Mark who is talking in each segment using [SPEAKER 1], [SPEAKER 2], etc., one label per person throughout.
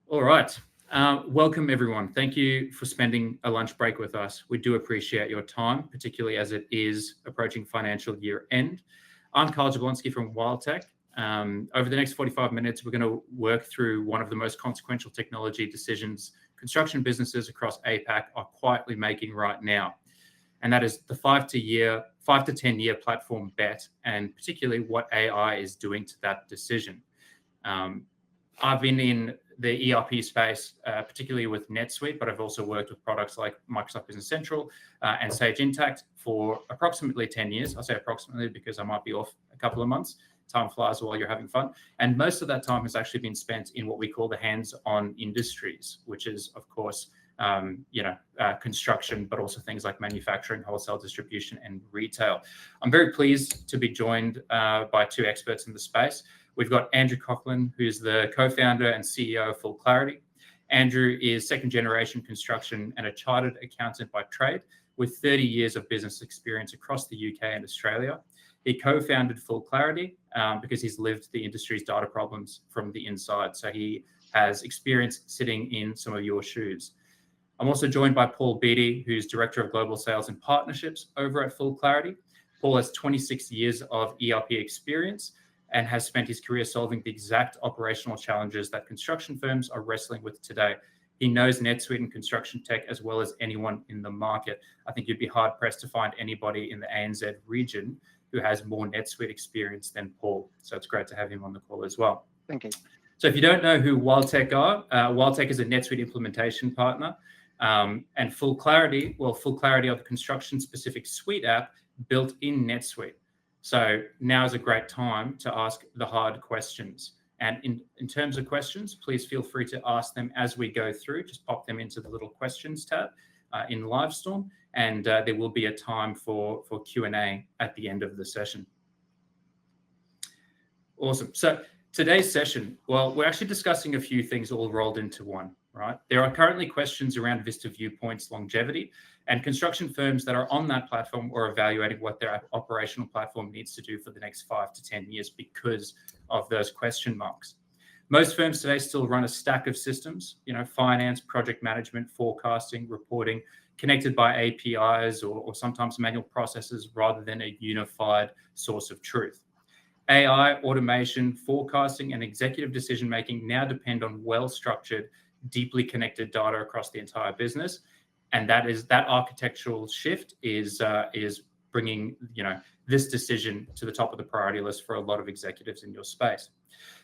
[SPEAKER 1] All right. Welcome, everyone. Thank you for spending a lunch break with us. We do appreciate your time, particularly as it is approaching financial year end. I'm Carl Jablonski from WildTech. Over the next 45 minutes, we're going to work through one of the most consequential technology decisions construction businesses across APAC are quietly making right now. And that is the 5 to 10 year platform bet, and particularly what AI is doing to that decision. I've been in the ERP space, particularly with NetSuite, but I've also worked with products like Microsoft Business Central and Sage Intacct for approximately 10 years. I say approximately because I might be off a couple of months. Time flies while you're having fun. And most of that time has actually been spent in what we call the hands-on industries, which is, of course, construction, but also things like manufacturing, wholesale distribution, and retail. I'm very pleased to be joined by two experts in the space. We've got Andrew Coughlin, who's the co-founder and CEO of FullClarity. Andrew is second-generation construction and a chartered accountant by trade with 30 years of business experience across the UK and Australia. He co-founded FullClarity because he's lived the industry's data problems from the inside. So he has experience sitting in some of your shoes. I'm also joined by Paul Beattie, who's Director of Global Sales and Partnerships over at FullClarity. Paul has 26 years of ERP experience and has spent his career solving the exact operational challenges that construction firms are wrestling with today. He knows NetSuite and construction tech as well as anyone in the market. I think you'd be hard-pressed to find anybody in the ANZ region who has more NetSuite experience than Paul. So it's great to have him on the call as well.
[SPEAKER 2] Thank you.
[SPEAKER 1] So if you don't know who WildTech are, WildTech is a NetSuite implementation partner. And FullClarity are the construction-specific suite app built in NetSuite. So now is a great time to ask the hard questions. And in terms of questions, please feel free to ask them as we go through. Just pop them into the little questions tab in Livestorm, and there will be a time for Q&A at the end of the session. Awesome. So today's session, well, we're actually discussing a few things all rolled into one, right? There are currently questions around Vista Viewpoint's longevity, and construction firms that are on that platform are evaluating what their operational platform needs to do for the next 5 to 10 years because of those question marks. Most firms today still run a stack of systems, finance, project management, forecasting, reporting, connected by APIs or sometimes manual processes rather than a unified source of truth. AI, automation, forecasting, and executive decision-making now depend on well-structured, deeply connected data across the entire business. And that architectural shift is bringing this decision to the top of the priority list for a lot of executives in your space.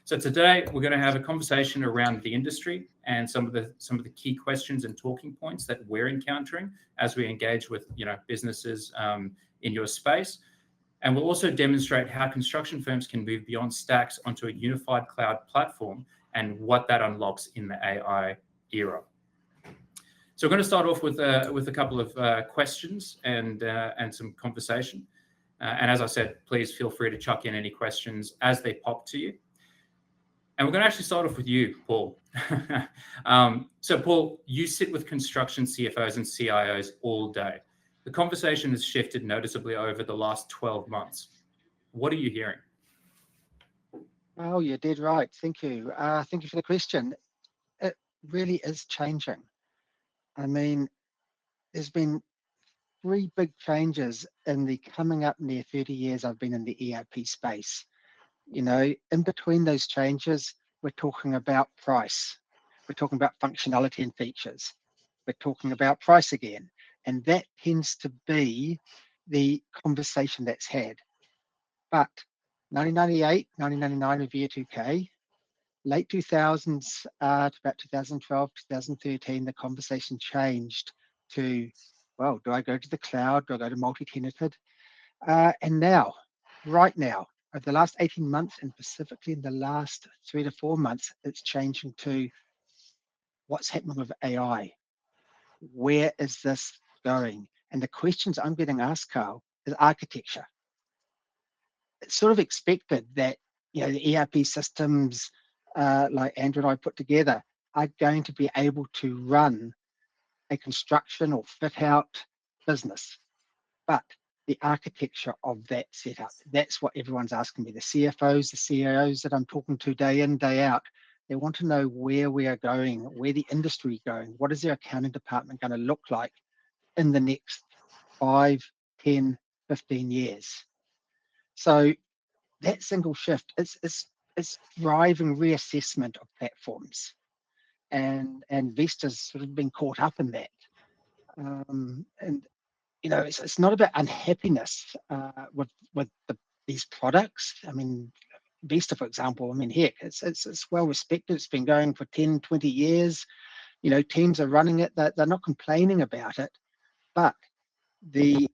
[SPEAKER 1] So today we're going to have a conversation around the industry and some of the key questions and talking points that we're encountering as we engage with businesses in your space. And we'll also demonstrate how construction firms can move beyond stacks onto a unified cloud platform and what that unlocks in the AI era. So we're going to start off with a couple of questions and some conversation. And as I said, please feel free to chuck in any questions as they pop to you. And we're going to actually start off with you, Paul. So Paul, you sit with construction CFOs and CIOs all day. The conversation has shifted noticeably over the last 12 months. What are you hearing?
[SPEAKER 2] Oh, you're dead right. Thank you. Thank you for the question. It really is changing. I mean, there's been 3 big changes in the coming up near 30 years I've been in the ERP space. In between those changes, we're talking about price. We're talking about functionality and features. We're talking about price again. And that tends to be the conversation that's had. But 1998, 1999 with V2K, late 2000s to about 2012, 2013, the conversation changed to, well, do I go to the cloud? Do I go to multi-tenanted? And now, right now, over the last 18 months, and specifically in the last 3 to 4 months, it's changing to what's happening with AI. Where is this going? And the questions I'm getting asked, Carl, is architecture. It's sort of expected that the ERP systems like Andrew and I put together are going to be able to run a construction or fit out business. But the architecture of that setup, that's what everyone's asking me. The CFOs, the CEOs that I'm talking to day in, day out, They want to know where we are going, where the industry is going, what is their accounting department going to look like in the next 5, 10, 15 years. So that single shift is driving reassessment of platforms, and Vista's sort of been caught up in that. And it's not about unhappiness with these products. I mean, Vista, for example, I mean, heck, it's well respected. It's been going for 10, 20 years. Teams are running it. They're not complaining about it, but the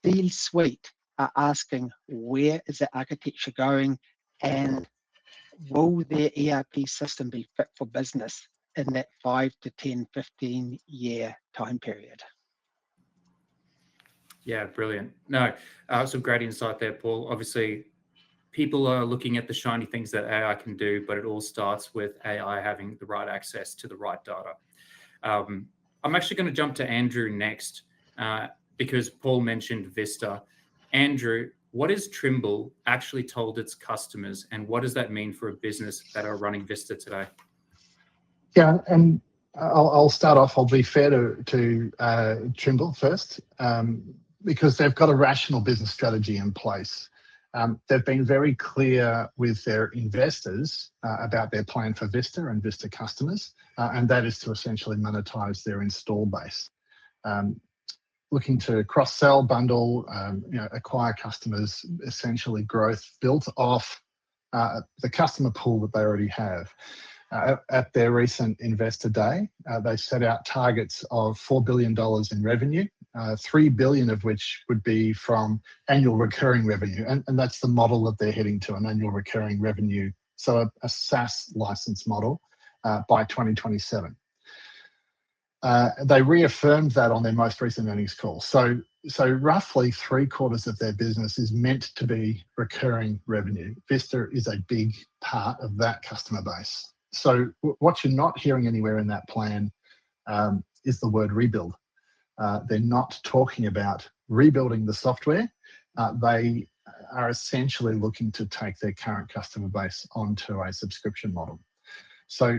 [SPEAKER 2] C-suite are asking, where is the architecture going, and will their ERP system be fit for business in that 5 to 10, 15 year time period?
[SPEAKER 1] Yeah, brilliant. No, some great insight there, Paul. Obviously, people are looking at the shiny things that AI can do, but it all starts with AI having the right access to the right data. I'm actually going to jump to Andrew next, because Paul mentioned Vista. Andrew, what has Trimble actually told its customers, and what does that mean for a business that are running Vista today?
[SPEAKER 3] Yeah, and I'll start off. I'll be fair to Trimble first, because they've got a rational business strategy in place. They've been very clear with their investors about their plan for Vista and Vista customers, and that is to essentially monetize their install base. Looking to cross-sell, bundle, acquire customers, essentially growth built off the customer pool that they already have. At their recent Investor Day, they set out targets of $4 billion in revenue, 3 billion of which would be from annual recurring revenue. And that's the model that they're heading to, an annual recurring revenue, so a SaaS license model by 2027. They reaffirmed that on their most recent earnings call. So roughly 3/4 of their business is meant to be recurring revenue. Vista is a big part of that customer base. So what you're not hearing anywhere in that plan is the word rebuild. They're not talking about rebuilding the software. They are essentially looking to take their current customer base onto a subscription model. So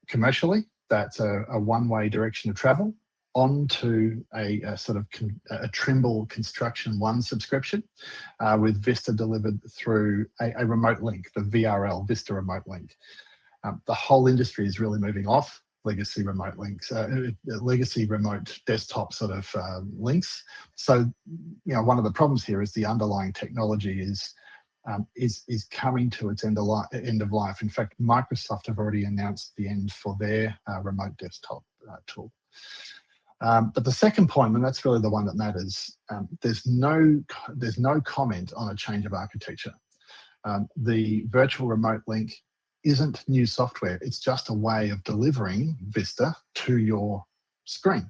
[SPEAKER 3] commercially, that's a one-way direction of travel onto a sort of a Trimble Construction One subscription, with Vista delivered through a remote link, the VRL, Vista Remote Link. The whole industry is really moving off legacy remote links, legacy remote desktop sort of links. So, one of the problems here is the underlying technology is coming to its end of life. In fact, Microsoft have already announced the end for their remote desktop tool. But the second point, and that's really the one that matters, there's no comment on a change of architecture. The virtual remote link isn't new software. It's just a way of delivering Vista to your screen.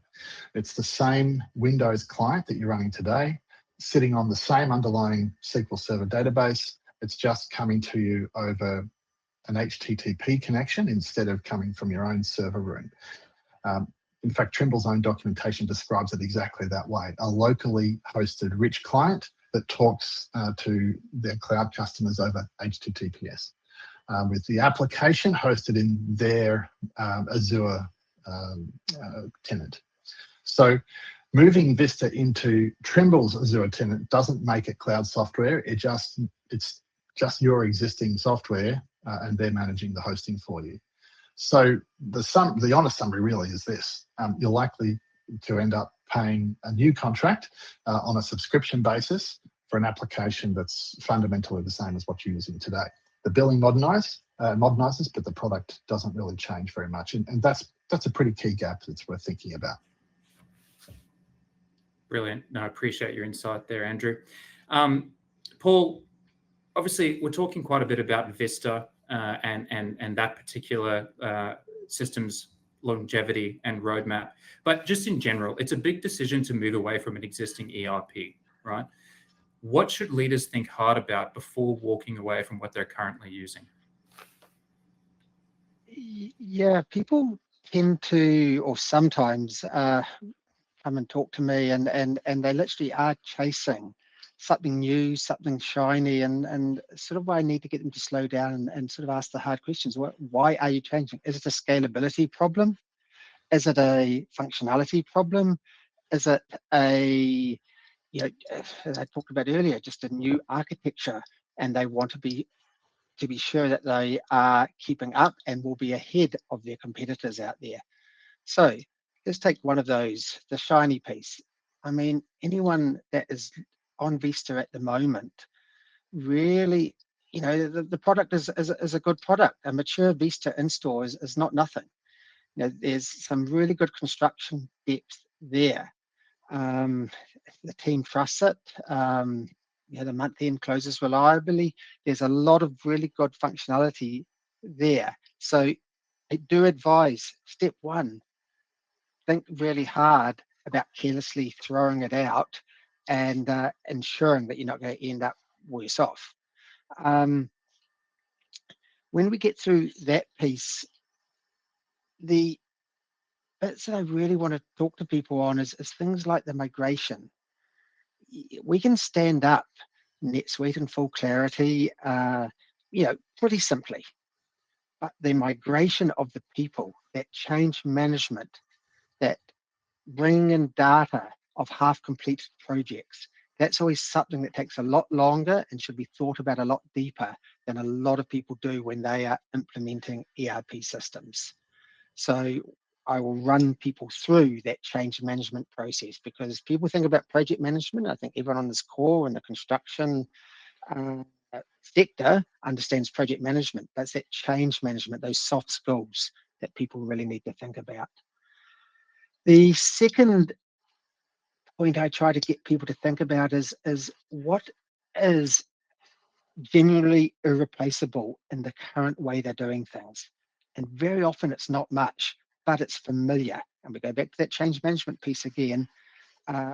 [SPEAKER 3] It's the same Windows client that you're running today, sitting on the same underlying SQL Server database. It's just coming to you over an HTTP connection instead of coming from your own server room. In fact, Trimble's own documentation describes it exactly that way: a locally hosted rich client that talks to their cloud customers over HTTPS, with the application hosted in their Azure tenant. So moving Vista into Trimble's Azure tenant doesn't make it cloud software. It's just your existing software, and they're managing the hosting for you. So the honest summary really is this: you're likely to end up paying a new contract on a subscription basis for an application that's fundamentally the same as what you're using today. The billing modernizes, but the product doesn't really change very much, and that's a pretty key gap that's worth thinking about.
[SPEAKER 1] Brilliant. No, I appreciate your insight there, Andrew. Paul, obviously, we're talking quite a bit about Vista and that particular system's longevity and roadmap. But just in general, it's a big decision to move away from an existing ERP, right? What should leaders think hard about before walking away from what they're currently using?
[SPEAKER 2] Yeah, people tend to, or sometimes come and talk to me, and they literally are chasing something new, something shiny, and sort of I need to get them to slow down and sort of ask the hard questions. Why are you changing? Is it a scalability problem? Is it a functionality problem? Is it a, as I talked about earlier, just a new architecture, and they want to be sure that they are keeping up and will be ahead of their competitors out there. So let's take one of those, the shiny piece. I mean, anyone that is on Vista at the moment, really, the product is a good product. A mature Vista install is not nothing. There's some really good construction depth there. The team trusts it. The month end closes reliably. There's a lot of really good functionality there. So I do advise, step one, think really hard about carelessly throwing it out and ensuring that you're not going to end up worse off. When we get through that piece, the bits that I really want to talk to people on is things like the migration. We can stand up NetSuite and FullClarity, pretty simply. But the migration of the people, that change management, that bringing in data of half-completed projects, that's always something that takes a lot longer and should be thought about a lot deeper than a lot of people do when they are implementing ERP systems. So I will run people through that change management process, because people think about project management. I think everyone on this call in the construction sector understands project management, but it's that change management, those soft skills that people really need to think about. The second point I try to get people to think about is what is genuinely irreplaceable in the current way they're doing things. And very often it's not much, but it's familiar. And we go back to that change management piece again,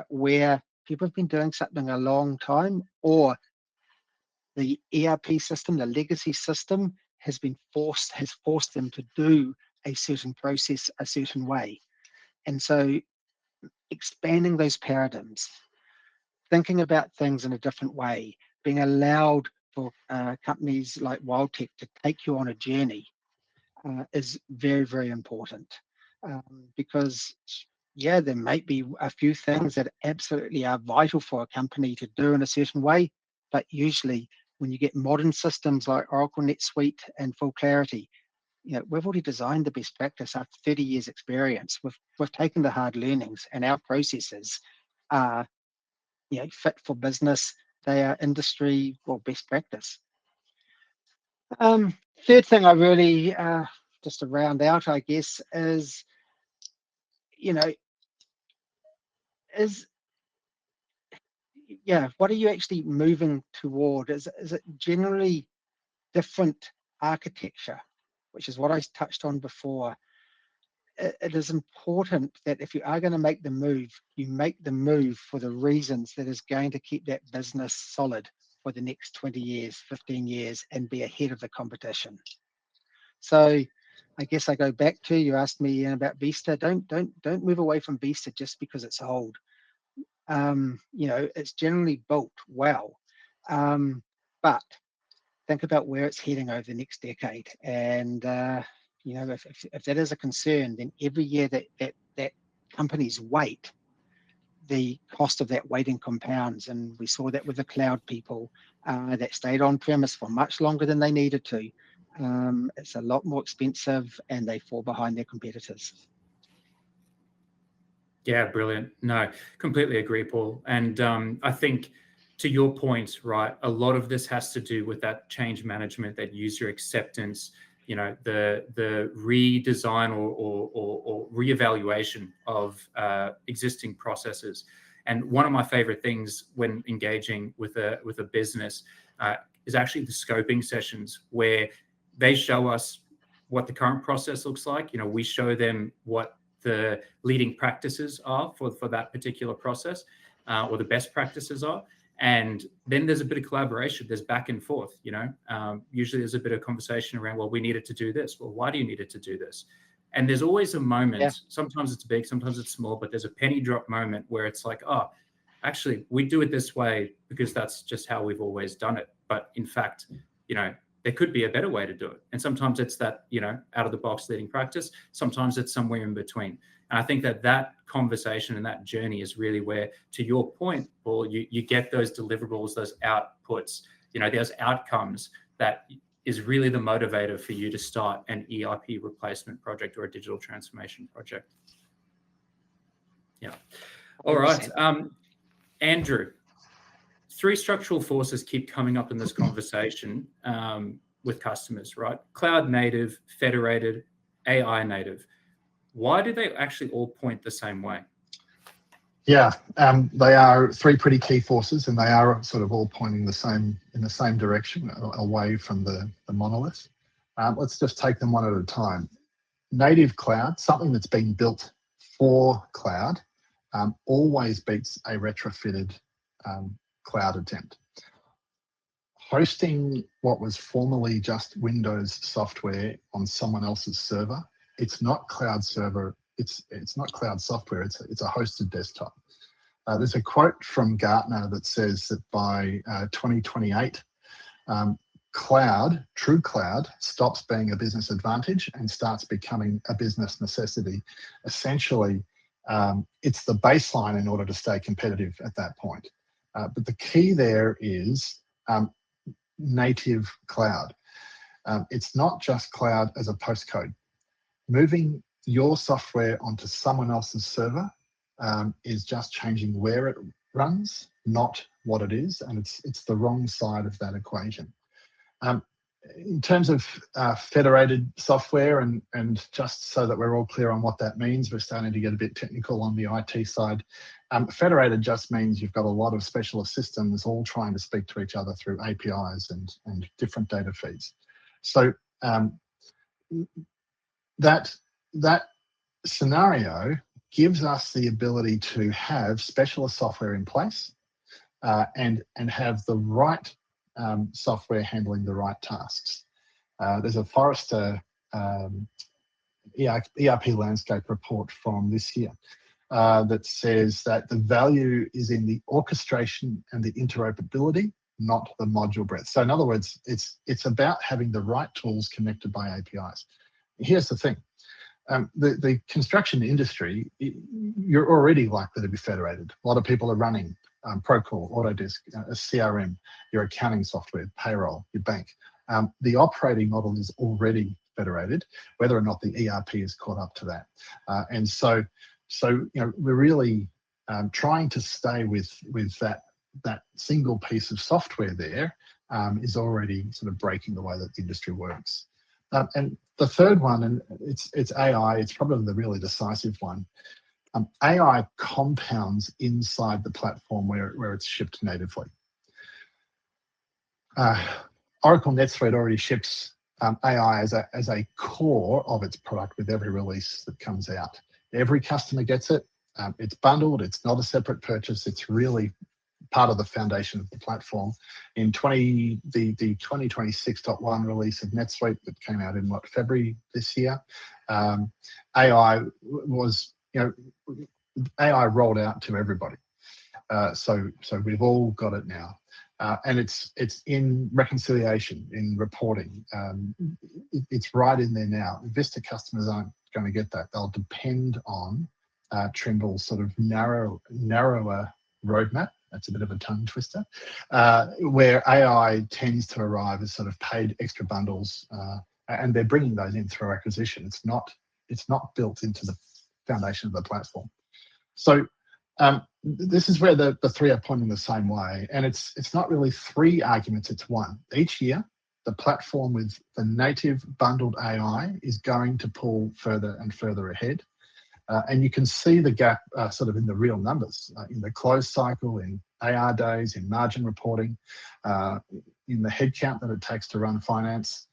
[SPEAKER 2] where people have been doing something a long time, or the ERP system, the legacy system, has forced them to do a certain process a certain way. And so expanding those paradigms, thinking about things in a different way, being allowed for companies like WildTech to take you on a journey is very, very important. Because, yeah, there might be a few things that absolutely are vital for a company to do in a certain way, but usually when you get modern systems like Oracle, NetSuite, and FullClarity, we've already designed the best practice after 30 years experience. We've taken the hard learnings, and our processes are fit for business. They are industry best practice. Third thing I really, just to round out, I guess, is, what are you actually moving toward? Is it generally different architecture, which is what I touched on before? It is important that if you are going to make the move, you make the move for the reasons that is going to keep that business solid for the next 20 years, 15 years, and be ahead of the competition. So I guess I go back to, you asked me about Vista. Don't move away from Vista just because it's old. It's generally built well, but think about where it's heading over the next decade. And if that is a concern, then every year that companies wait, the cost of that waiting compounds. And we saw that with the cloud people that stayed on premise for much longer than they needed to. It's a lot more expensive, and they fall behind their competitors.
[SPEAKER 1] Yeah, brilliant. No, completely agree, Paul. And I think, to your point, right, a lot of this has to do with that change management, that user acceptance, the redesign or reevaluation of existing processes. And one of my favorite things when engaging with a business is actually the scoping sessions, where they show us what the current process looks like. We show them what the leading practices are for that particular process, or the best practices are. And then there's a bit of collaboration, there's back and forth, usually there's a bit of conversation around, well, we needed to do this. Well, why do you need it to do this? And there's always a moment, sometimes it's big, sometimes it's small, but there's a penny drop moment where it's like, oh, actually, we do it this way because that's just how we've always done it. But in fact, there could be a better way to do it. And sometimes it's that, out of the box leading practice. Sometimes it's somewhere in between. And I think that conversation and that journey is really where, to your point, Paul, you get those deliverables, those outputs, those outcomes that is really the motivator for you to start an ERP replacement project or a digital transformation project. Yeah. All right. Andrew, 3 structural forces keep coming up in this conversation with customers, right? Cloud native, federated, AI native. Why do they actually all point the same way?
[SPEAKER 3] Yeah, they are 3 pretty key forces, and they are sort of all pointing in the same direction, away from the monolith. Let's just take them one at a time. Native cloud, something that's been built for cloud, always beats a retrofitted cloud attempt. Hosting what was formerly just Windows software on someone else's server, it's not cloud server, it's not cloud software, it's a hosted desktop. There's a quote from Gartner that says that by 2028, true cloud, stops being a business advantage and starts becoming a business necessity. Essentially, it's the baseline in order to stay competitive at that point. But the key there is native cloud. It's not just cloud as a postcode. Moving your software onto someone else's server is just changing where it runs, not what it is, and it's the wrong side of that equation. In terms of federated software, and just so that we're all clear on what that means, we're starting to get a bit technical on the IT side. Federated just means you've got a lot of specialist systems all trying to speak to each other through APIs and different data feeds. So that scenario gives us the ability to have specialist software in place and have the right software handling the right tasks. There's a Forrester ERP landscape report from this year that says that the value is in the orchestration and the interoperability, not the module breadth. So in other words, it's about having the right tools connected by APIs. Here's the thing. The construction industry, you're already likely to be federated. A lot of people are running Procore, Autodesk, a CRM, your accounting software, payroll, your bank. The operating model is already federated, whether or not the ERP is caught up to that. And so we're really trying to stay with that single piece of software there is already sort of breaking the way that the industry works. And the third one, and it's AI, it's probably the really decisive one. AI compounds inside the platform where it's shipped natively. Oracle NetSuite already ships AI as a core of its product with every release that comes out. Every customer gets it. It's bundled. It's not a separate purchase. It's really part of the foundation of the platform. In the 2026.1 release of NetSuite that came out in February this year, AI rolled out to everybody. So we've all got it now. And it's in reconciliation, in reporting. It's right in there now. Vista customers aren't going to get that. They'll depend on Trimble's sort of narrower roadmap. That's a bit of a tongue twister, where AI tends to arrive as sort of paid extra bundles, and they're bringing those in through acquisition. It's not built into the foundation of the platform. So this is where the 3 are pointing the same way, and it's not really 3 arguments, it's 1. Each year, the platform with the native bundled AI is going to pull further and further ahead. And you can see the gap sort of in the real numbers, in the close cycle, in AR days, in margin reporting, in the headcount that it takes to run finance.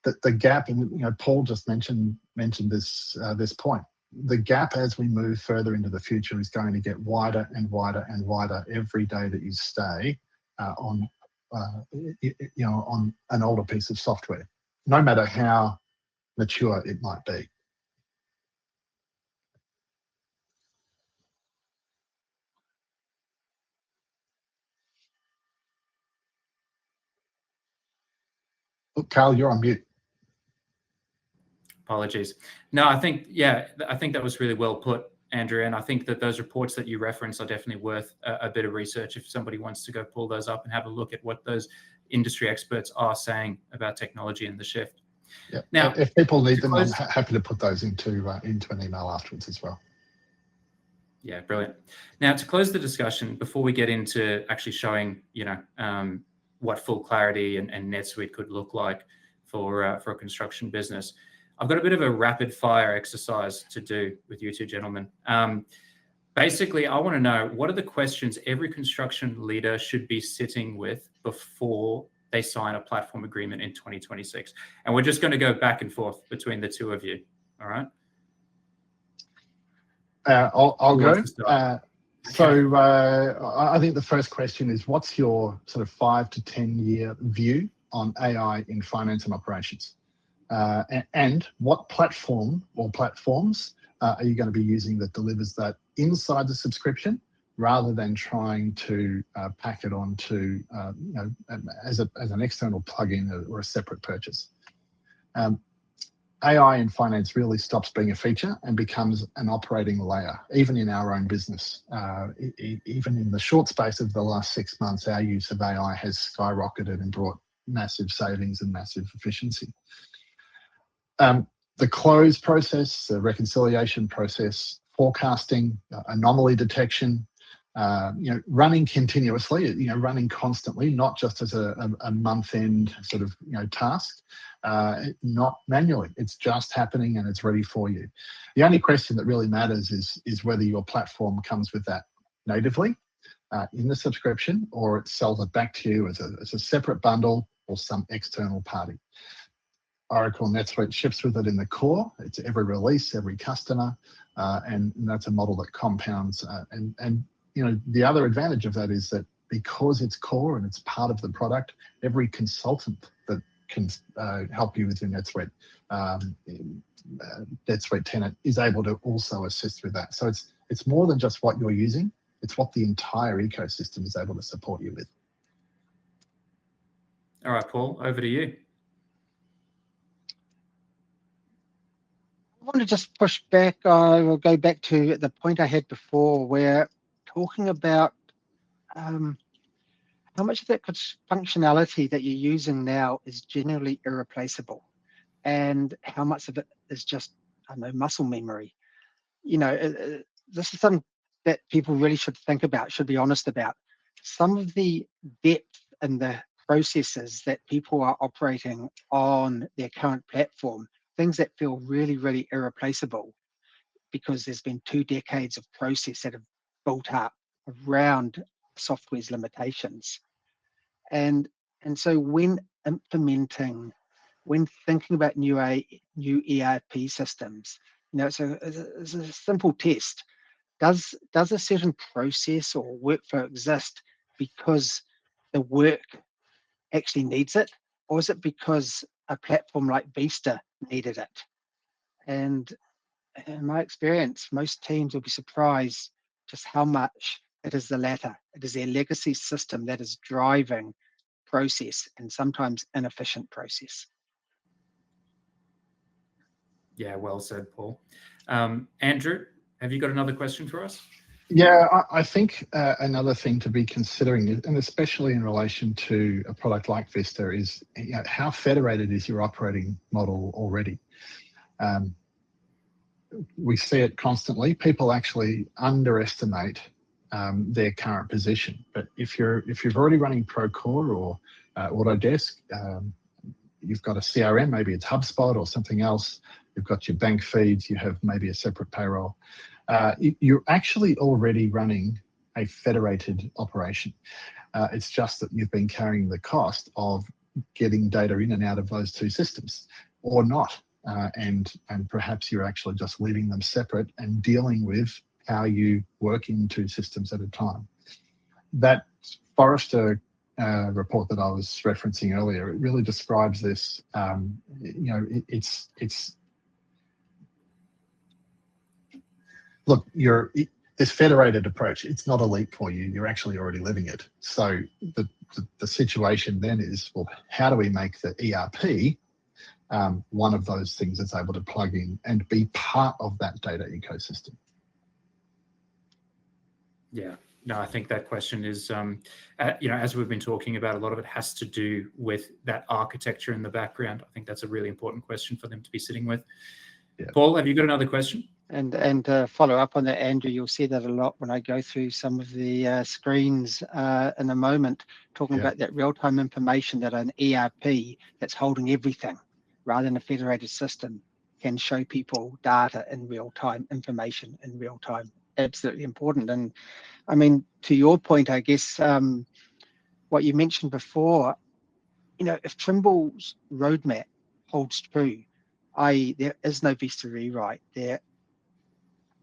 [SPEAKER 3] The gap, and Paul just mentioned this point. The gap as we move further into the future is going to get wider and wider and wider every day that you stay on an older piece of software, no matter how mature it might be. Look, Carl, you're on mute.
[SPEAKER 1] Apologies. No, I think that was really well put, Andrew. And I think that those reports that you reference are definitely worth a bit of research if somebody wants to go pull those up and have a look at what those industry experts are saying about technology and the shift.
[SPEAKER 3] Yeah.
[SPEAKER 1] Now,
[SPEAKER 3] if people need them, I'm happy to put those into an email afterwards as well.
[SPEAKER 1] Yeah, brilliant. Now, to close the discussion, before we get into actually showing, what FullClarity and NetSuite could look like for a construction business, I've got a bit of a rapid fire exercise to do with you two gentlemen. Basically, I want to know, what are the questions every construction leader should be sitting with before they sign a platform agreement in 2026? And we're just going to go back and forth between the two of you. All right.
[SPEAKER 3] I'll go. I think the first question is, what's your sort of 5 to 10 year view on AI in finance and operations? And what platform or platforms are you going to be using that delivers that inside the subscription, rather than trying to pack it onto as an external plugin or a separate purchase? AI in finance really stops being a feature and becomes an operating layer, even in our own business. Even in the short space of the last 6 months, our use of AI has skyrocketed and brought massive savings and massive efficiency. The close process, the reconciliation process, forecasting, anomaly detection, running continuously, running constantly, not just as a month-end sort of task, not manually. It's just happening and it's ready for you. The only question that really matters is whether your platform comes with that natively in the subscription, or it sells it back to you as a separate bundle or some external party. Oracle NetSuite ships with it in the core. It's every release, every customer, and that's a model that compounds. And the other advantage of that is that because it's core and it's part of the product, every consultant that can help you with your NetSuite tenant is able to also assist with that. So it's more than just what you're using; it's what the entire ecosystem is able to support you with.
[SPEAKER 1] All right, Paul, over to you.
[SPEAKER 2] I want to just push back. I will go back to the point I had before, where talking about how much of that functionality that you're using now is generally irreplaceable, and how much of it is just, muscle memory. This is something that people really should think about, should be honest about. Some of the depth and the processes that people are operating on their current platform, things that feel really, really irreplaceable, because there's been 2 decades of process that have built up around software's limitations. And so when implementing, when thinking about new ERP systems, it's a simple test. Does a certain process or workflow exist because the work actually needs it, or is it because a platform like Vista needed it? And in my experience, most teams will be surprised just how much it is the latter. It is their legacy system that is driving process, and sometimes inefficient process.
[SPEAKER 1] Yeah, well said, Paul. Andrew, have you got another question for us?
[SPEAKER 3] Yeah, I think another thing to be considering, and especially in relation to a product like Vista, is how federated is your operating model already? We see it constantly. People actually underestimate their current position. But if you're already running Procore or Autodesk, you've got a CRM, maybe it's HubSpot or something else. You've got your bank feeds. You have maybe a separate payroll. You're actually already running a federated operation. It's just that you've been carrying the cost of getting data in and out of those 2 systems, or not. And perhaps you're actually just leaving them separate and dealing with how you work in 2 systems at a time. That Forrester report that I was referencing earlier, it really describes this. Look, this federated approach, it's not a leap for you. You're actually already living it. So the situation then is, well, how do we make the ERP one of those things that's able to plug in and be part of that data ecosystem?
[SPEAKER 1] Yeah, no, I think that question is, as we've been talking about, a lot of it has to do with that architecture in the background. I think that's a really important question for them to be sitting with. Yeah. Paul, have you got another question?
[SPEAKER 2] And to follow up on that, Andrew, you'll see that a lot when I go through some of the screens in a moment, talking about that real-time information that an ERP that's holding everything rather than a federated system can show people data in real time, information in real time. Absolutely important. And I mean, to your point, I guess what you mentioned before, if Trimble's roadmap holds true, i.e. there is no Vista rewrite, they're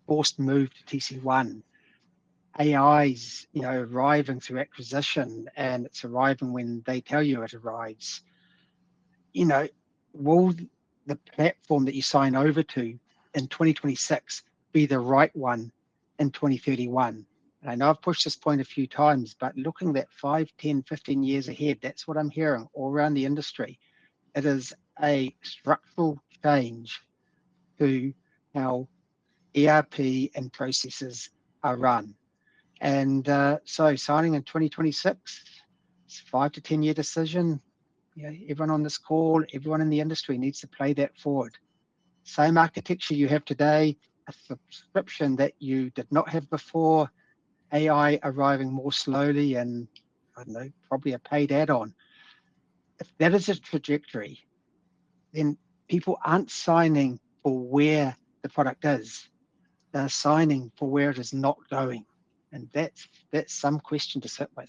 [SPEAKER 2] forced move to TC1, AI's, arriving through acquisition, and it's arriving when they tell you it arrives. Will the platform that you sign over to in 2026 be the right one in 2031? And I know I've pushed this point a few times, but looking at 5, 10, 15 years ahead, that's what I'm hearing all around the industry. It is a structural change to how ERP and processes are run. And so signing in 2026, it's a 5 to 10 year decision. Everyone on this call, everyone in the industry needs to play that forward. Same architecture you have today, a subscription that you did not have before, AI arriving more slowly, and I don't know, probably a paid add-on. If that is a trajectory, then people aren't signing for where the product is. They're signing for where it is not going. And that's some question to sit with.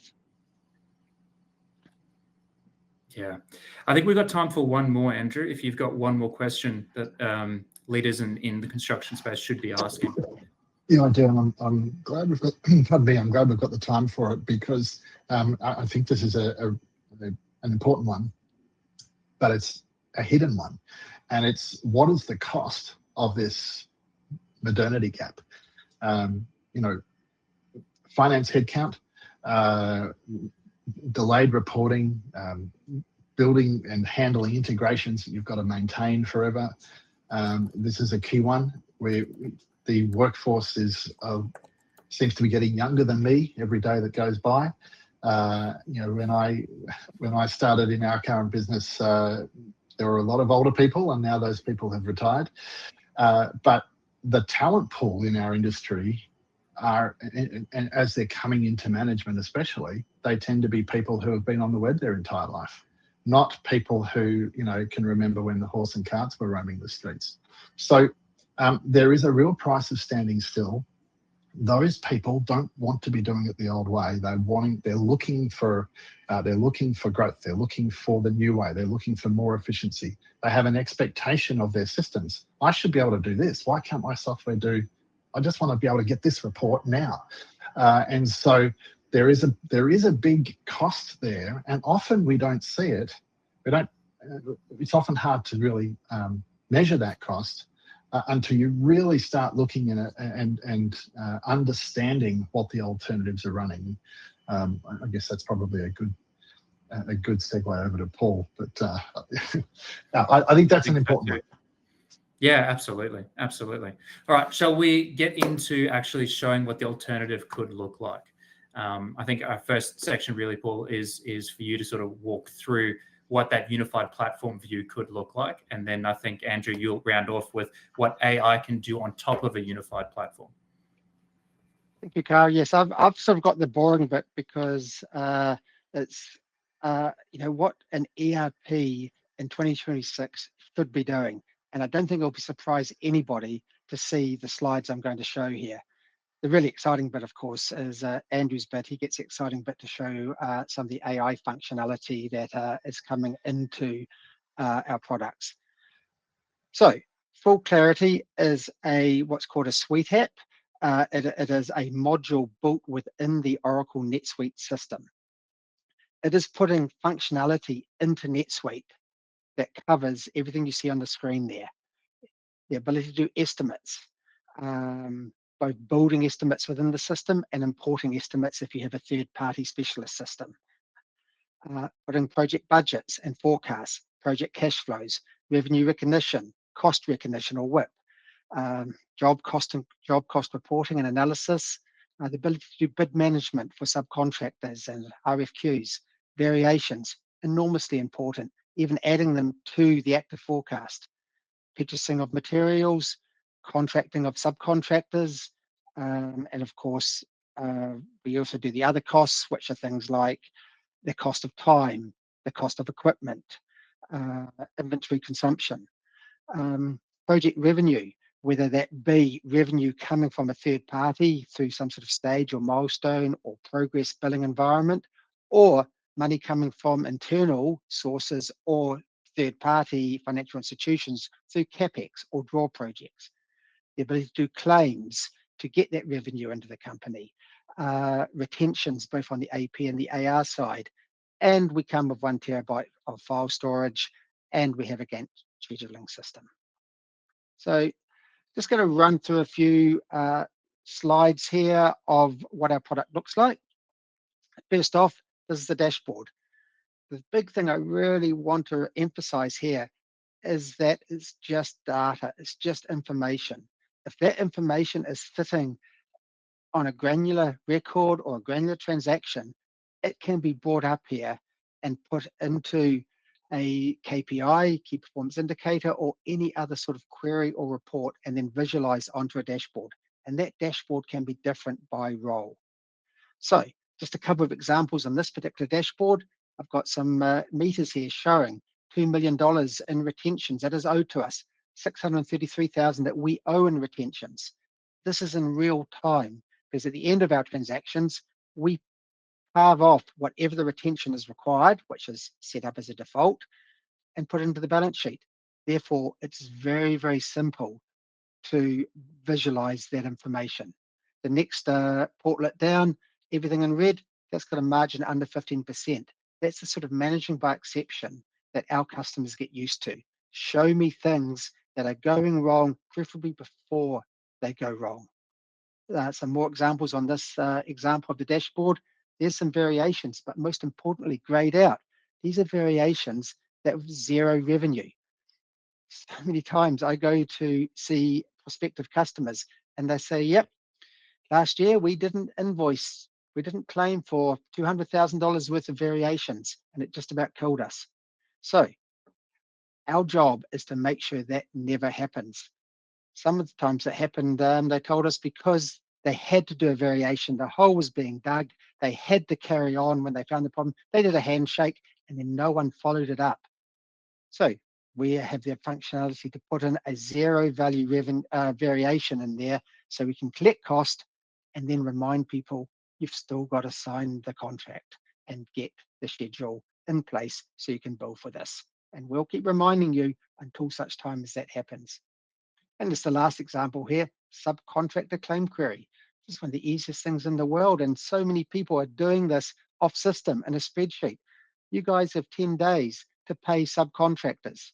[SPEAKER 1] Yeah, I think we've got time for one more, Andrew. If you've got one more question that leaders in the construction space should be asking.
[SPEAKER 3] Yeah, I do, and I'm glad we've got. I'm glad we've got the time for it, because I think this is an important one, but it's a hidden one, and it's what is the cost of this modernity gap? Finance headcount, delayed reporting, building and handling integrations that you've got to maintain forever. This is a key one where the workforce seems to be getting younger than me every day that goes by. When I started in our current business, there were a lot of older people, and now those people have retired. But the talent pool in our industry and as they're coming into management especially, they tend to be people who have been on the web their entire life, not people who can remember when the horse and carts were roaming the streets. So there is a real price of standing still. Those people don't want to be doing it the old way. They're looking for growth. They're looking for the new way. They're looking for more efficiency. They have an expectation of their systems. I should be able to do this. Why can't my software do? I just want to be able to get this report now. And so there is a big cost there, and often we don't see it. It's often hard to really measure that cost until you really start looking at it and understanding what the alternatives are running. I guess that's probably a good segue over to Paul. But I think that's an important one.
[SPEAKER 1] Yeah, absolutely. Absolutely. All right. Shall we get into actually showing what the alternative could look like? I think our first section really, Paul, is for you to sort of walk through what that unified platform view could look like. And then I think, Andrew, you'll round off with what AI can do on top of a unified platform.
[SPEAKER 2] Thank you, Carl. Yes, I've sort of got the boring bit, because it's, what an ERP in 2026 should be doing. And I don't think it'll surprise anybody to see the slides I'm going to show here. The really exciting bit, of course, is Andrew's bit. He gets the exciting bit to show some of the AI functionality that is coming into our products. So, FullClarity is what's called a suite app. It is a module built within the Oracle NetSuite system. It is putting functionality into NetSuite that covers everything you see on the screen there. The ability to do estimates, both building estimates within the system and importing estimates if you have a third-party specialist system. putting project budgets and forecasts, project cash flows, revenue recognition, cost recognition or WIP, job cost reporting and analysis, the ability to do bid management for subcontractors and RFQs, variations, enormously important, even adding them to the active forecast, purchasing of materials, contracting of subcontractors, and of course, we also do the other costs, which are things like the cost of time, the cost of equipment, inventory consumption, project revenue, whether that be revenue coming from a third party through some sort of stage or milestone or progress billing environment, or money coming from internal sources or third party financial institutions through CapEx or draw projects. The ability to do claims to get that revenue into the company, retentions both on the AP and the AR side, and we come with 1 terabyte of file storage, and we have a Gantt scheduling system. So just going to run through a few slides here of what our product looks like. First off, this is the dashboard. The big thing I really want to emphasize here is that it's just data, it's just information. If that information is sitting on a granular record or a granular transaction, it can be brought up here and put into a KPI, key performance indicator, or any other sort of query or report, and then visualized onto a dashboard. And that dashboard can be different by role. So just a couple of examples on this particular dashboard. I've got some meters here showing $2 million in retentions that is owed to us, 633,000 that we owe in retentions. This is in real time, because at the end of our transactions, we carve off whatever the retention is required, which is set up as a default, and put it into the balance sheet. Therefore, it's very, very simple to visualize that information. The next portlet down, everything in red, that's got a margin under 15%. That's the sort of managing by exception that our customers get used to. Show me things that are going wrong, preferably before they go wrong. Some more examples on this example of the dashboard. There's some variations, but most importantly, grayed out. These are variations that have zero revenue. So many times I go to see prospective customers and they say, yep, last year we didn't invoice, we didn't claim for $200,000 worth of variations, and it just about killed us. So our job is to make sure that never happens. Some of the times it happened, they told us because they had to do a variation, the hole was being dug, they had to carry on when they found the problem. They did a handshake and then no one followed it up. So we have the functionality to put in a zero value variation in there so we can collect cost and then remind people you've still got to sign the contract and get the schedule in place so you can bill for this. And we'll keep reminding you until such time as that happens. And just the last example here, subcontractor claim query. This is one of the easiest things in the world, and so many people are doing this off system in a spreadsheet. You guys have 10 days to pay subcontractors.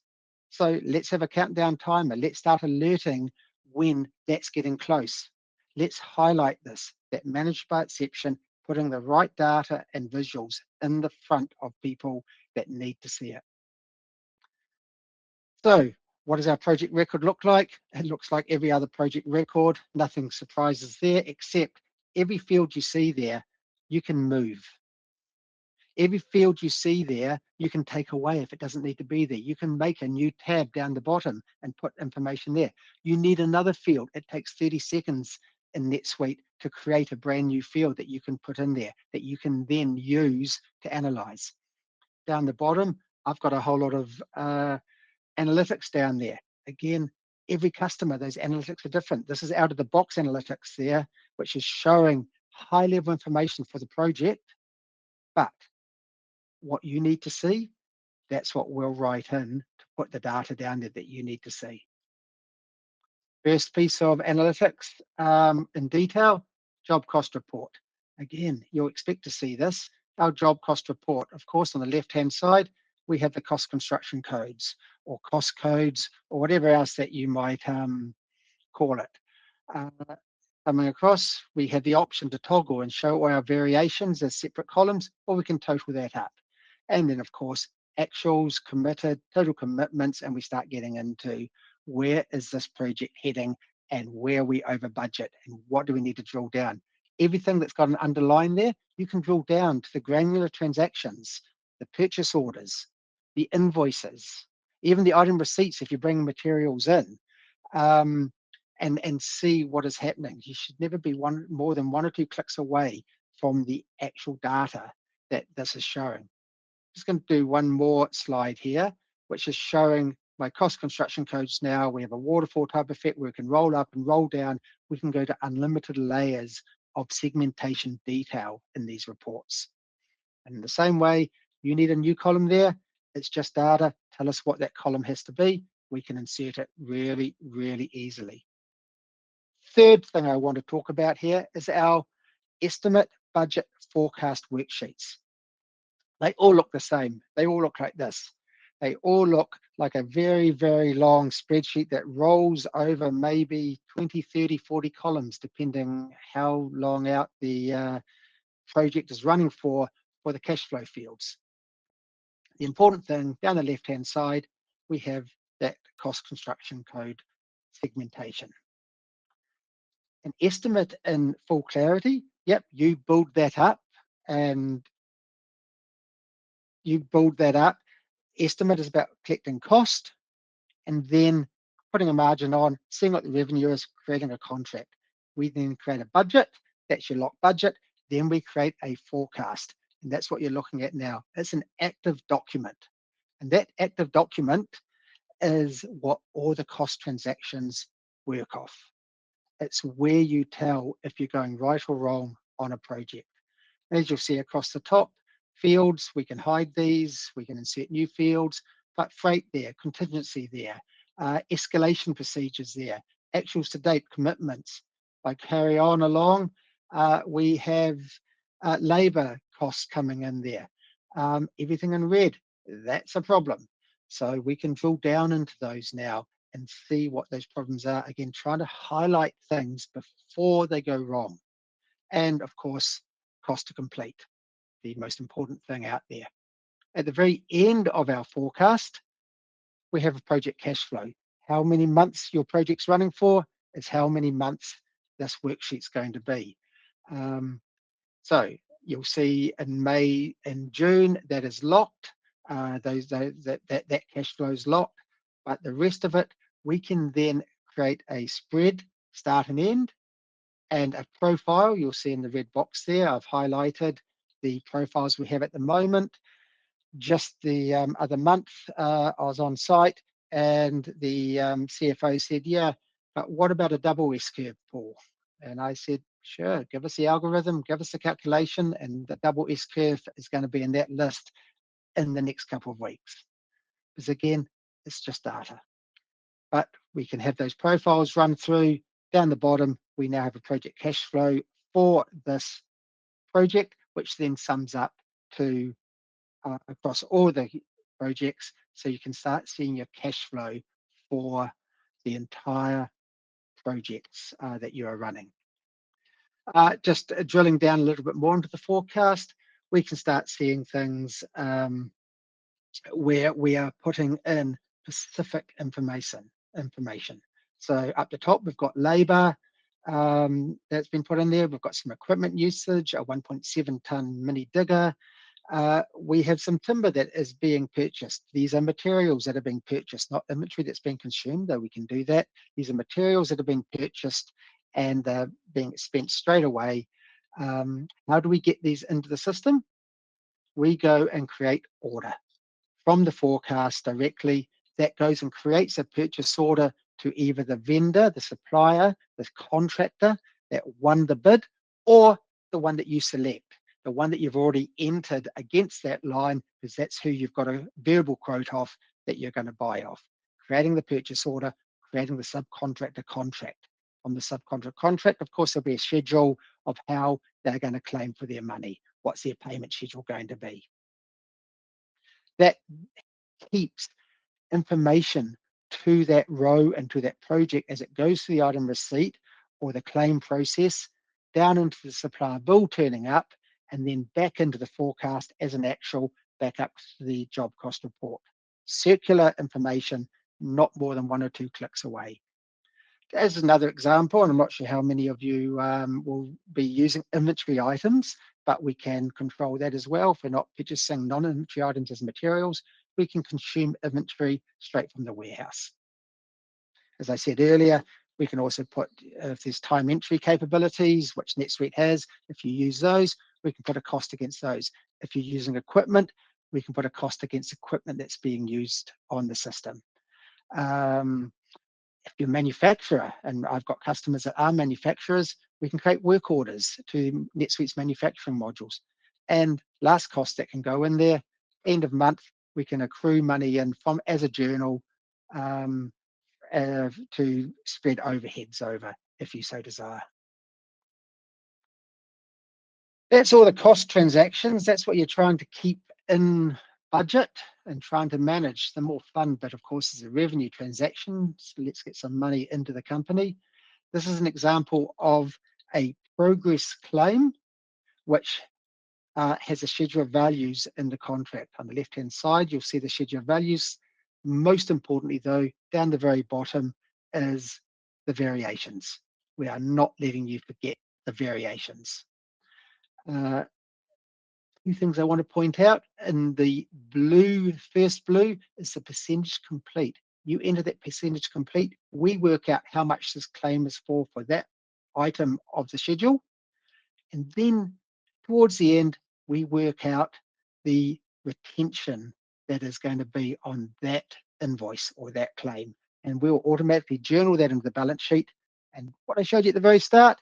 [SPEAKER 2] So let's have a countdown timer. Let's start alerting when that's getting close. Let's highlight this, that managed by exception, putting the right data and visuals in the front of people that need to see it. So what does our project record look like? It looks like every other project record. Nothing surprises there, except every field you see there, you can move. Every field you see there, you can take away if it doesn't need to be there. You can make a new tab down the bottom and put information there. You need another field. It takes 30 seconds in NetSuite to create a brand new field that you can put in there, that you can then use to analyze. Down the bottom, I've got a whole lot of analytics down there. Again, every customer, those analytics are different. This is out of the box analytics there, which is showing high level information for the project, but what you need to see, that's what we'll write in to put the data down there that you need to see. First piece of analytics in detail, job cost report. Again, you'll expect to see this. Our job cost report, of course, on the left-hand side, we have the cost construction codes or cost codes or whatever else that you might call it. Coming across, we have the option to toggle and show all our variations as separate columns, or we can total that up. And then of course, actuals, committed, total commitments, and we start getting into where is this project heading and where are we over budget and what do we need to drill down. Everything that's got an underline there, you can drill down to the granular transactions, the purchase orders, the invoices, even the item receipts if you're bringing materials in, and see what is happening. You should never be more than 1 or 2 clicks away from the actual data that this is showing. Just going to do one more slide here, which is showing my cost construction codes now. We have a waterfall type effect where we can roll up and roll down. We can go to unlimited layers of segmentation detail in these reports. And in the same way, you need a new column there. It's just data. Tell us what that column has to be. We can insert it really, really easily. Third thing I want to talk about here is our estimate budget forecast worksheets. They all look the same. They all look like this. They all look like a very, very long spreadsheet that rolls over maybe 20, 30, 40 columns, depending how long out the project is running for the cash flow fields. The important thing, down the left-hand side, we have that cost construction code segmentation. An estimate in FullClarity, yep, you build that up and Estimate is about collecting cost and then putting a margin on, seeing what the revenue is, creating a contract. We then create a budget, that's your lock budget, then we create a forecast. And that's what you're looking at now. It's an active document. And that active document is what all the cost transactions work off. It's where you tell if you're going right or wrong on a project. As you'll see across the top, fields, we can hide these, we can insert new fields, but freight there, contingency there, escalation procedures there, actuals to date, commitments. If I carry on along, we have labor costs coming in there. Everything in red, that's a problem. So we can drill down into those now and see what those problems are. Again, trying to highlight things before they go wrong. And of course, cost to complete, the most important thing out there. At the very end of our forecast, we have a project cash flow. How many months your project's running for is how many months this worksheet's going to be. So you'll see in May and June that is locked. That cash flow is locked, but the rest of it, we can then create a spread, start and end, and a profile. You'll see in the red box there, I've highlighted the profiles we have at the moment. Just the other month, I was on site and the CFO said, yeah, but what about a double S-curve, Paul? And I said, sure, give us the algorithm, give us the calculation, and the double S-curve is going to be in that list in the next couple of weeks. Because again, it's just data. But we can have those profiles run through. Down the bottom, we now have a project cash flow for this project, which then sums up to across all the projects. So you can start seeing your cash flow for the entire projects that you are running. Just drilling down a little bit more into the forecast, we can start seeing things where we are putting in specific information. So up the top, we've got labor that's been put in there. We've got some equipment usage, a 1.7 ton mini digger. We have some timber that is being purchased. These are materials that are being purchased, not inventory that's being consumed, though we can do that. These are materials that are being purchased and they're being spent straight away. How do we get these into the system? We go and create order from the forecast directly. That goes and creates a purchase order to either the vendor, the supplier, the contractor that won the bid, or the one that you select, the one that you've already entered against that line, because that's who you've got a variable quote off that you're going to buy off. Creating the purchase order, creating the subcontractor contract. On the subcontractor contract, of course, there'll be a schedule of how they're going to claim for their money. What's their payment schedule going to be? That keeps information to that row and to that project as it goes to the item receipt or the claim process, down into the supplier bill turning up, and then back into the forecast as an actual back up to the job cost report. Circular information, not more than 1 or 2 clicks away. As another example, and I'm not sure how many of you will be using inventory items, but we can control that as well. If we're not purchasing non-inventory items as materials, we can consume inventory straight from the warehouse. As I said earlier, we can also put, if there's time entry capabilities, which NetSuite has, if you use those, we can put a cost against those. If you're using equipment, we can put a cost against equipment that's being used on the system. If you're a manufacturer, and I've got customers that are manufacturers, we can create work orders to NetSuite's manufacturing modules. And last cost that can go in there, end of month, we can accrue money in from as a journal to spread overheads over, if you so desire. That's all the cost transactions. That's what you're trying to keep in budget and trying to manage. The more fun bit, of course, is the revenue transaction. So let's get some money into the company. This is an example of a progress claim, which has a schedule of values in the contract. On the left-hand side, you'll see the schedule of values. Most importantly, though, down the very bottom is the variations. We are not letting you forget the variations. Few things I want to point out. In the blue, first blue, is the percentage complete. You enter that percentage complete, we work out how much this claim is for that item of the schedule. And then towards the end, we work out the retention that is going to be on that invoice or that claim. And we'll automatically journal that into the balance sheet. And what I showed you at the very start,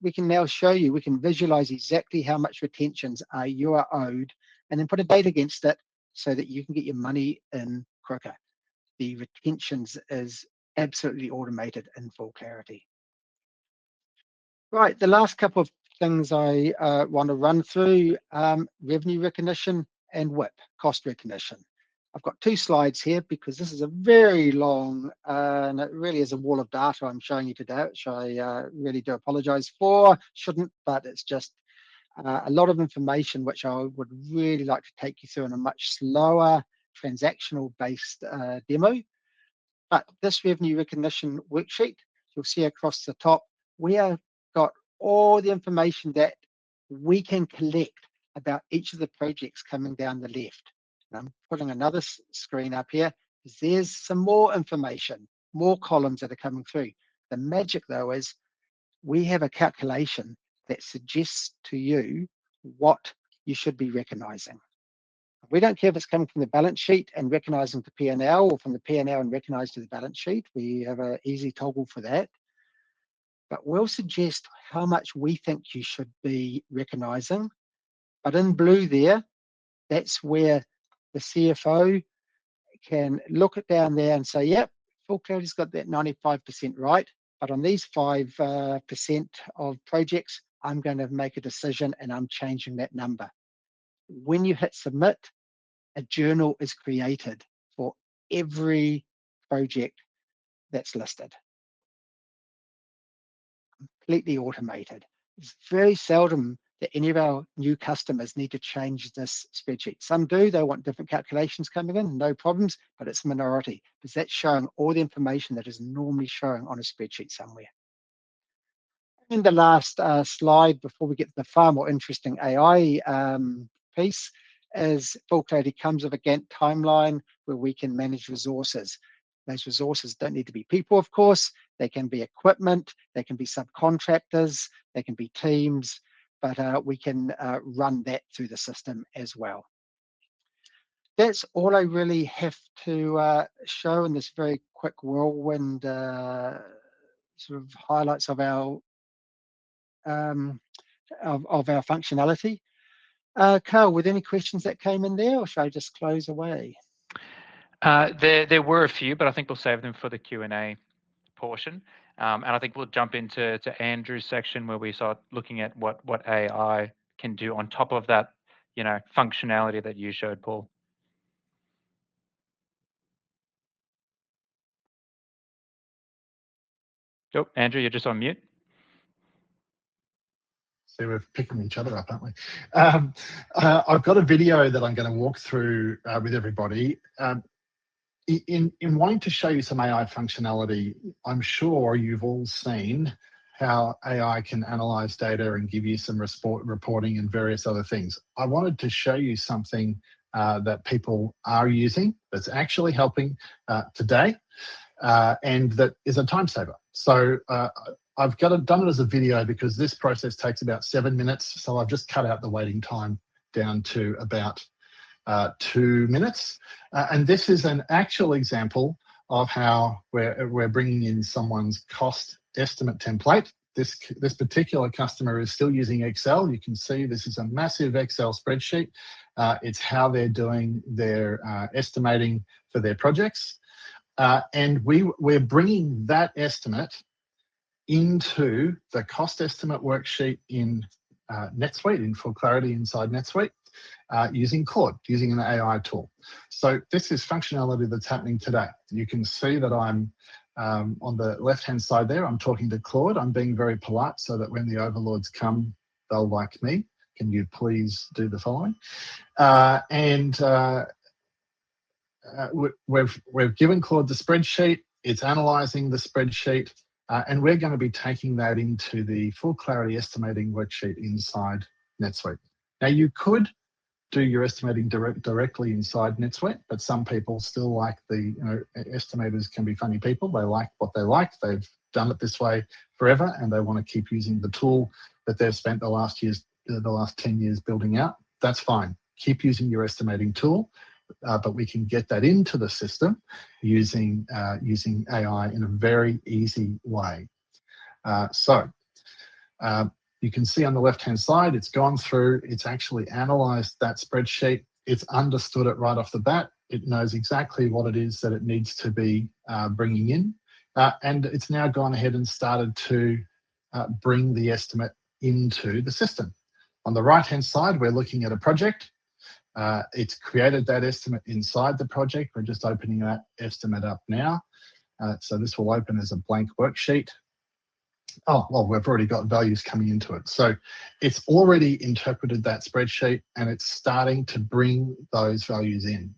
[SPEAKER 2] we can now show you, we can visualize exactly how much retentions you are owed, and then put a date against it so that you can get your money in quicker. The retentions is absolutely automated in FullClarity. Right, the last couple of things I want to run through, revenue recognition and WIP, cost recognition. I've got 2 slides here because this is a very long, and it really is a wall of data I'm showing you today, which I really do apologize for. Shouldn't, but it's just a lot of information which I would really like to take you through in a much slower, transactional-based demo. But this revenue recognition worksheet, you'll see across the top, we have got all the information that we can collect about each of the projects coming down the left. I'm putting another screen up here. There's some more information, more columns that are coming through. The magic, though, is we have a calculation that suggests to you what you should be recognizing. We don't care if it's coming from the balance sheet and recognizing to P&L, or from the P&L and recognized to the balance sheet. We have an easy toggle for that. But we'll suggest how much we think you should be recognizing. But in blue there, that's where the CFO can look it down there and say, yep, FullClarity's got that 95% right, but on these 5% of projects, I'm going to make a decision and I'm changing that number. When you hit submit, a journal is created for every project that's listed. Completely automated. It's very seldom that any of our new customers need to change this spreadsheet. Some do, they want different calculations coming in, no problems, but it's a minority because that's showing all the information that is normally showing on a spreadsheet somewhere. And the last slide before we get to the far more interesting AI piece is FullClarity comes with a Gantt timeline where we can manage resources. Those resources don't need to be people, of course. They can be equipment, they can be subcontractors, they can be teams, but we can run that through the system as well. That's all I really have to show in this very quick whirlwind sort of highlights of our functionality. Carl, were there any questions that came in there, or should I just close away?
[SPEAKER 4] There were a few, but I think we'll save them for the Q&A portion. And I think we'll jump into Andrew's section where we start looking at what AI can do on top of that, functionality that you showed, Paul. Oh, Andrew, you're just on mute.
[SPEAKER 3] See, we're picking each other up, aren't we? I've got a video that I'm going to walk through with everybody. In wanting to show you some AI functionality, I'm sure you've all seen how AI can analyze data and give you some reporting and various other things. I wanted to show you something that people are using that's actually helping today and that is a time saver. So I've done it as a video because this process takes about 7 minutes. So I've just cut out the waiting time down to about 2 minutes. And this is an actual example of how we're bringing in someone's cost estimate template. This particular customer is still using Excel. You can see this is a massive Excel spreadsheet. It's how they're doing their estimating for their projects. And we're bringing that estimate into the cost estimate worksheet in NetSuite, in FullClarity inside NetSuite, using Claude, using an AI tool. So this is functionality that's happening today. You can see that I'm on the left-hand side there, I'm talking to Claude. I'm being very polite so that when the overlords come, they'll like me. Can you please do the following? We've given Claude the spreadsheet. It's analysing the spreadsheet, and we're going to be taking that into the FullClarity estimating worksheet inside NetSuite. Now, you could do your estimating directly inside NetSuite, but some people still like estimators can be funny people. They like what they like. They've done it this way forever, and they want to keep using the tool that they've spent the last 10 years building out. That's fine. Keep using your estimating tool, but we can get that into the system using AI in a very easy way. You can see on the left-hand side, it's gone through, it's actually analysed that spreadsheet, it's understood it right off the bat, it knows exactly what it is that it needs to be bringing in, and it's now gone ahead and started to bring the estimate into the system. On the right-hand side, we're looking at a project. It's created that estimate inside the project. We're just opening that estimate up now. So this will open as a blank worksheet. Oh, well, we've already got values coming into it. So it's already interpreted that spreadsheet and it's starting to bring those values in.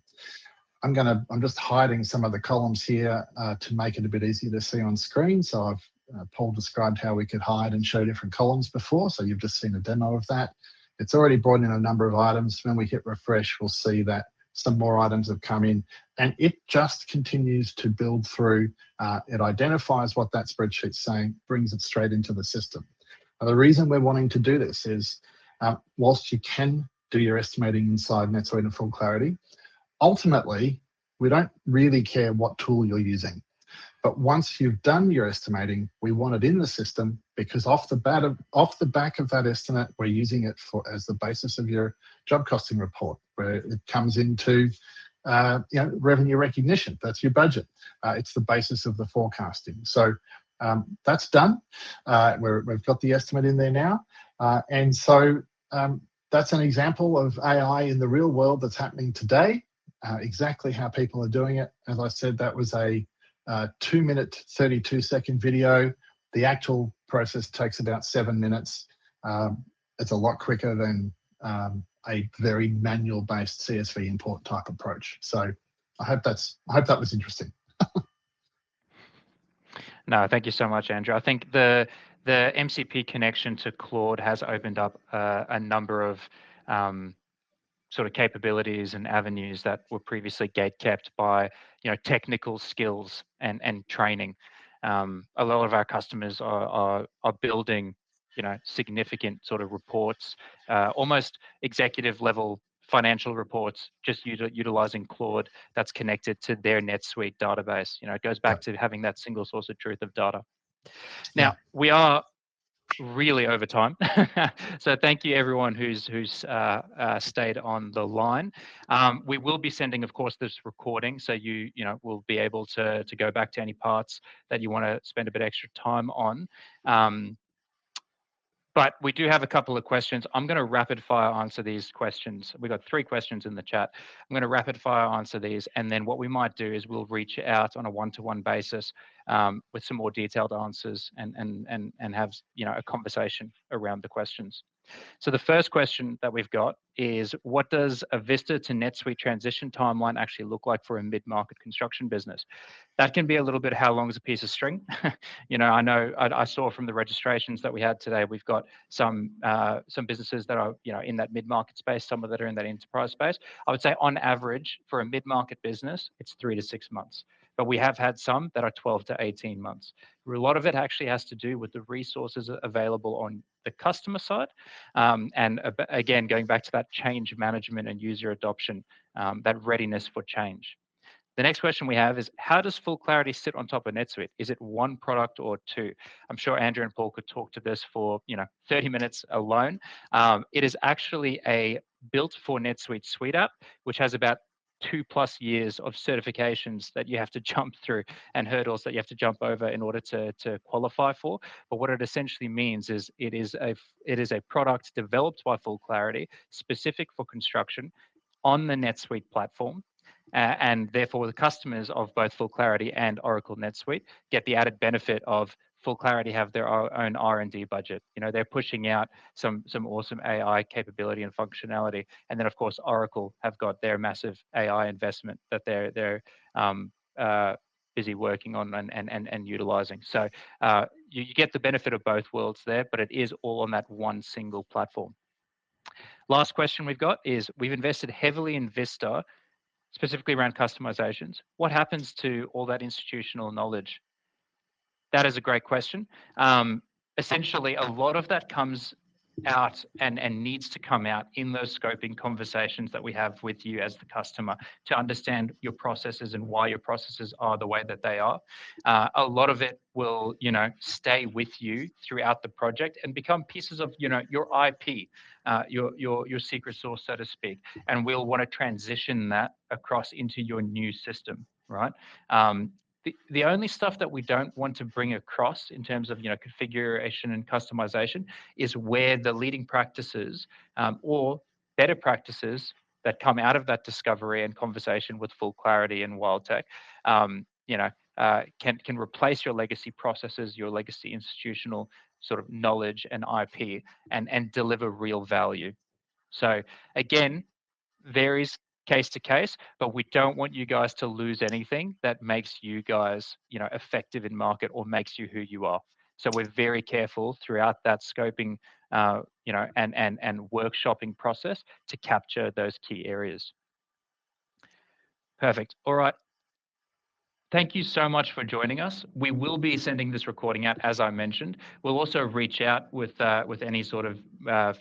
[SPEAKER 3] I'm just hiding some of the columns here to make it a bit easier to see on screen. So Paul described how we could hide and show different columns before. So you've just seen a demo of that. It's already brought in a number of items. When we hit refresh, we'll see that some more items have come in, and it just continues to build through. It identifies what that spreadsheet's saying, brings it straight into the system. Now, the reason we're wanting to do this is, whilst you can do your estimating inside NetSuite and FullClarity, ultimately, we don't really care what tool you're using. But once you've done your estimating, we want it in the system because off the back of that estimate, we're using it as the basis of your job costing report, where it comes into revenue recognition. That's your budget. It's the basis of the forecasting. So that's done. We've got the estimate in there now. And so that's an example of AI in the real world that's happening today, exactly how people are doing it. As I said, that was a 2-minute, 32-second video. The actual process takes about 7 minutes. It's a lot quicker than a very manual-based CSV import type approach. So I hope that was interesting.
[SPEAKER 4] No, thank you so much, Andrew. I think the MCP connection to Claude has opened up a number of sort of capabilities and avenues that were previously gate-kept by technical skills and training. A lot of our customers are building significant sort of reports, almost executive level financial reports, just utilizing Claude that's connected to their NetSuite database. It goes back to having that single source of truth of data. Now, we are really over time. So thank you everyone who's stayed on the line. We will be sending, of course, this recording, so you will be able to go back to any parts that you want to spend a bit extra time on. But we do have a couple of questions. I'm going to rapid fire answer these questions. We've got 3 questions in the chat. I'm going to rapid fire answer these, and then what we might do is we'll reach out on a one-to-one basis with some more detailed answers and have a conversation around the questions. So the first question that we've got is, what does a Vista to NetSuite transition timeline actually look like for a mid-market construction business? That can be a little bit how long is a piece of string. I know I saw from the registrations that we had today, we've got some businesses that are in that mid-market space, some that are in that enterprise space. I would say on average for a mid-market business, it's 3 to 6 months. But we have had some that are 12 to 18 months. A lot of it actually has to do with the resources available on the customer side. And again, going back to that change management and user adoption, that readiness for change. The next question we have is, how does FullClarity sit on top of NetSuite? Is it one product or two? I'm sure Andrew and Paul could talk to this for 30 minutes alone. It is actually a built for NetSuite suite app, which has about 2+ years of certifications that you have to jump through and hurdles that you have to jump over in order to qualify for. But what it essentially means is it is a product developed by FullClarity, specific for construction on the NetSuite platform. And therefore, the customers of both FullClarity and Oracle NetSuite get the added benefit of FullClarity have their own R&D budget. They're pushing out some awesome AI capability and functionality, and then of course Oracle have got their massive AI investment that they're busy working on and utilizing. So you get the benefit of both worlds there, but it is all on that one single platform. Last question we've got is, we've invested heavily in Vista, specifically around customizations. What happens to all that institutional knowledge? That is a great question. Essentially, a lot of that comes out and needs to come out in those scoping conversations that we have with you as the customer to understand your processes and why your processes are the way that they are. A lot of it will, stay with you throughout the project and become pieces of, your IP, your secret sauce, so to speak. And we'll want to transition that across into your new system, right? The only stuff that we don't want to bring across in terms of configuration and customization is where the leading practices or better practices that come out of that discovery and conversation with FullClarity and WildTech can replace your legacy processes, your legacy institutional sort of knowledge and IP, and deliver real value. So again, varies case to case, but we don't want you guys to lose anything that makes you guys, effective in market or makes you who you are. So we're very careful throughout that scoping, and workshopping process to capture those key areas. Perfect. All right. Thank you so much for joining us. We will be sending this recording out, as I mentioned. We'll also reach out with any sort of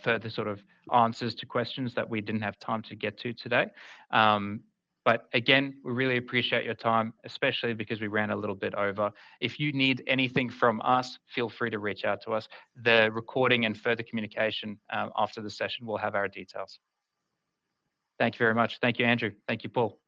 [SPEAKER 4] further sort of answers to questions that we didn't have time to get to today. But again, we really appreciate your time, especially because we ran a little bit over. If you need anything from us, feel free to reach out to us. The recording and further communication after the session will have our details. Thank you very much. Thank you, Andrew. Thank you, Paul.